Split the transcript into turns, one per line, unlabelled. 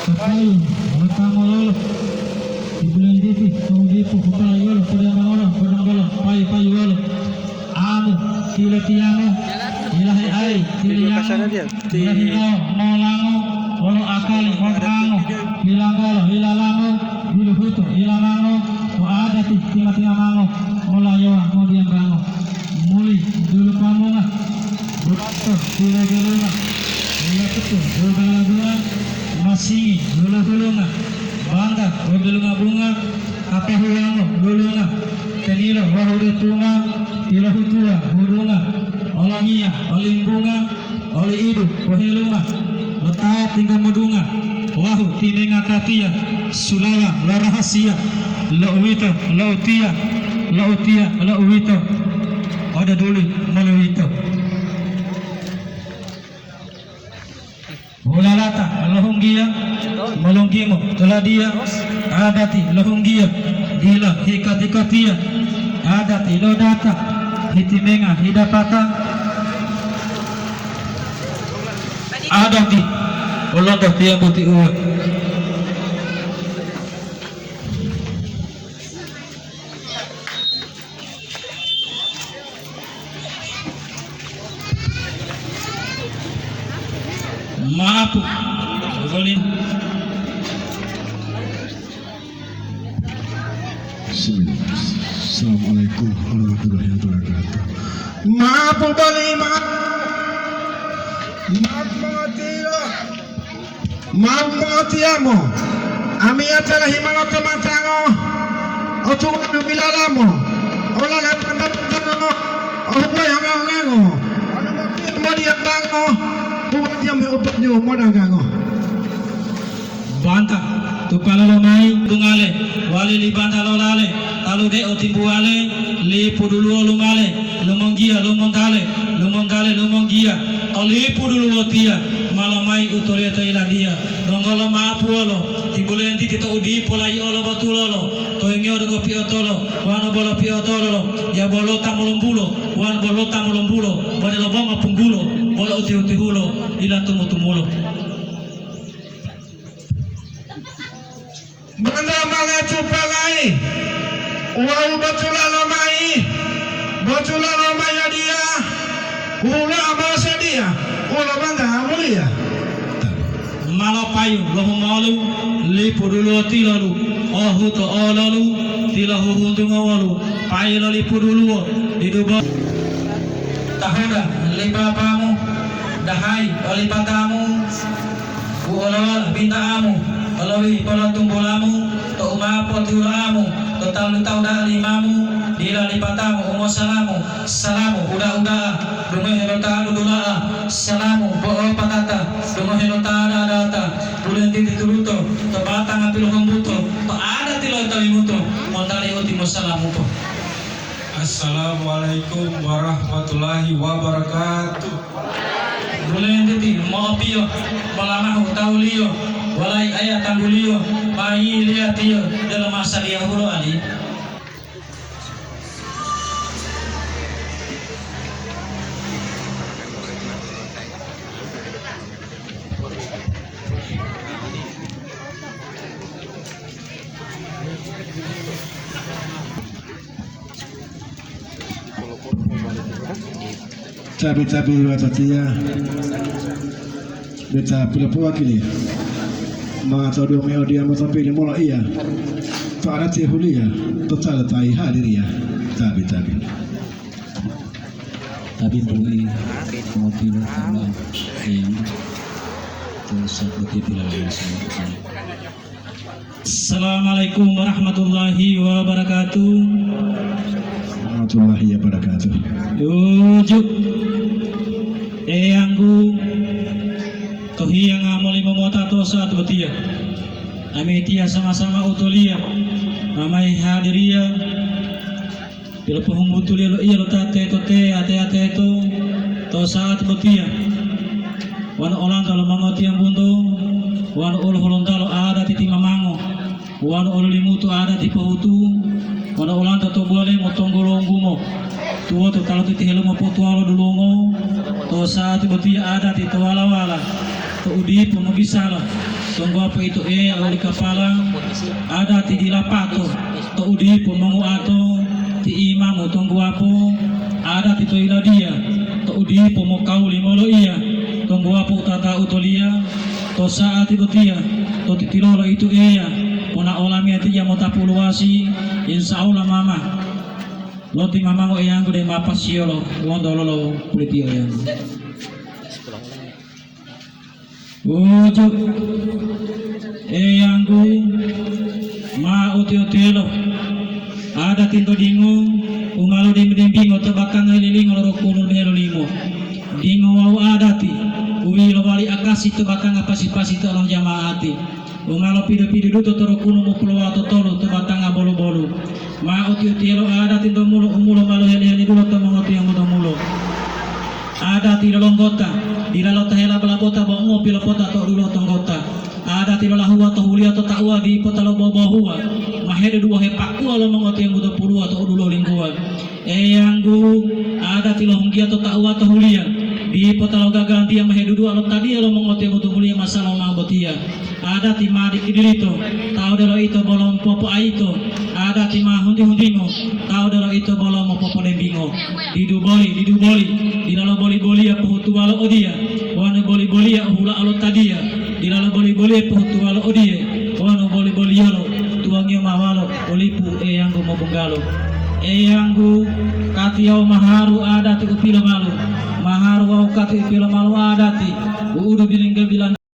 Kapayu, Matamo Lolo, Ibulan Dipi, Tungdipu, Kupai Lolo, Kodang Lolo, Pai Lolo, Amu, Tila Tiamo, Ilahi Ai, Tiliamo, Ilahino, Molango, Lolo Akali, Molango, Hilangolo, Hilalamo, Hiluhutu, Hilamango, Adati, Timatiamango, Molayoa, Modian Rango, Muli, Dulu Pamunga, Burato, Tila Gelunga, Ilakutu, Dula Masingi, Dula Hulunga, Banda, Dula Bunga, Kapahuango, Dulunga, Tenilo, Wahurutunga, Ilahutua, Hurunga, Olangia, Olimbunga, Oli Idu, Wahilunga, Letaa Tinggal Medunga, Wahu, Tinenga Katia, Sulaya, Larahasia, Lauwito, Lautia, Lauwito, Ada Duli, Maluwito. Ulalata, Lahunggia, Malunggimo, Tuladia, Adati, Lahunggia, Dila, Hikatikatia, Adati, Lodata, Hitimenga, Hidapata, Adati, Ulanda, Tiabuti Uwe. Maaf, Golin.
Assalamualaikum warahmatullahi wabarakatuh. Maaf Golin, maaf mengatiamo. Ami adalah himalato matango. Otungan bilalamo. Olala pandango. Opo yang ngango. Ano dia bango. Bukan dia meobatnya modal gango.
Banta, Tupala Lomai, Tungale, Wali Libanta Lolale, Talude Otimbuale, Li Pudulu Lumale, Lumongia, Lumontale, Lumongia, Oli Pudulu Otia, Malamai Utorieta Iladia, Dongolo Maapuolo, Tibulenti Tito Udi, Polai Olo Batulolo, Toengio de Piotolo, Wano Bolo Piotolo, Yabolota Molombulo, Wan Bolota Molombulo, Bodeloboma Pumbulo, Bolo Utihulo, Ila Tumutumulo.
Banda mala cupalai, uau batulalo mai dia, ula amasa dia, ula banda amulia.
Malo payu, lohu malu, lipu dulu tilalu, ohu to olalu, tilahu huntung awalu, payu lipu dulu, diduga. Tahuda, lipa pamu, dahai, olipatamu, uolol bintaamu. Alawi palatung bolamu, to umapotulamu, total tauda limamu, dila lipatamu, umosalamu, salamu, uda, dungo helota dula, salamu, boho patata, dungo helota data, bulan tituruto, to batang apil humbuto, to ada tilo talimuto, montali utimo salamu po.
Assalamualaikum warahmatullahi wabarakatuh.
Bulan titi, moopio, malamahu taulio. Walai ayat tambulio, mai lihatio dalam masa dia hulu ali.
Cabi-cabi watatia, beta pula kini. Mata dua meo dia mutapili mola iya. Farati hulia, total tai hadiria. Tabi.
Tapi bui mobil sama yang terus seperti bilang. Assalamualaikum warahmatullahi wabarakatuh.
Warahmatullahi wabarakatuh.
Ujuk, anggu. Tohiyang amoli momota tosa tutia, amitia sama-sama utulia, amai hadiria, bila pahumbutulia lo iya lo tate ate to, tosa tutia, wan orang kalau mangoti yang buntu, wan ul holontalo ada titi mamango, wan ul limutu ada di pahutu, wan orang tato boleh motong golong gumo, tuo to kalau titi helo mo potualo dulungo, tosa tutia ada titi wala-wala. Udi pemugisala tunggu apa itu oli kepala ada ti dilapato to udi pemongu ato ti imamu tunggu apa ada ti toila dia to udi pemokau limolo iya tunggu apa tata utolia to saat itu dia to titilolo itu puna olami ati ya mota puluasi insya Allah mama loti mama mo yang gede mapas siolo wondololo kulitio yang ujuk eyangku ma uti-utilo ada tinto dingo umalo dimbingo tebakang liling loro kunul melo limo dingo wau adati uwi lo wali akasi tebakang apasi-pasi tolong jamaati umalo pido-pido duto toro kuno mo pulo ato tolo tebatang bolo-bolo ma uti-utilo ada tinto mulo umulo malo heli-heli dulu temongoti yang mulo ada tidak longgota tidak lo tahela balabota bongo pilopota to dulu tonggota ada tidak lahua to hulia to takwa di pota lo bobohua mahede dua hepakua lo mengoti yang muda puluh atau dulu lingkuan eyanggu ada tidak hunggia to takwa to hulia di pota lo gaganti yang mahede dua lo tadi lo mengoti yang muda hulia masalah mabotia ada timah di kidilito tahu delo itu bolong popo aito ada timah hundi-hundingo tahu delo itu bolong popo dembingo diduboli di dalam boli-boli ya puhutu walo odia wana boli-boli ya hula alo tadia di dalam boli-boli ya puhutu walo odia wana boli-boli yalo tuangnya mawalo olipu eyanggu mau benggalo eyanggu katiau maharu adati upilo malu maharu wau kati upilo malu adati udu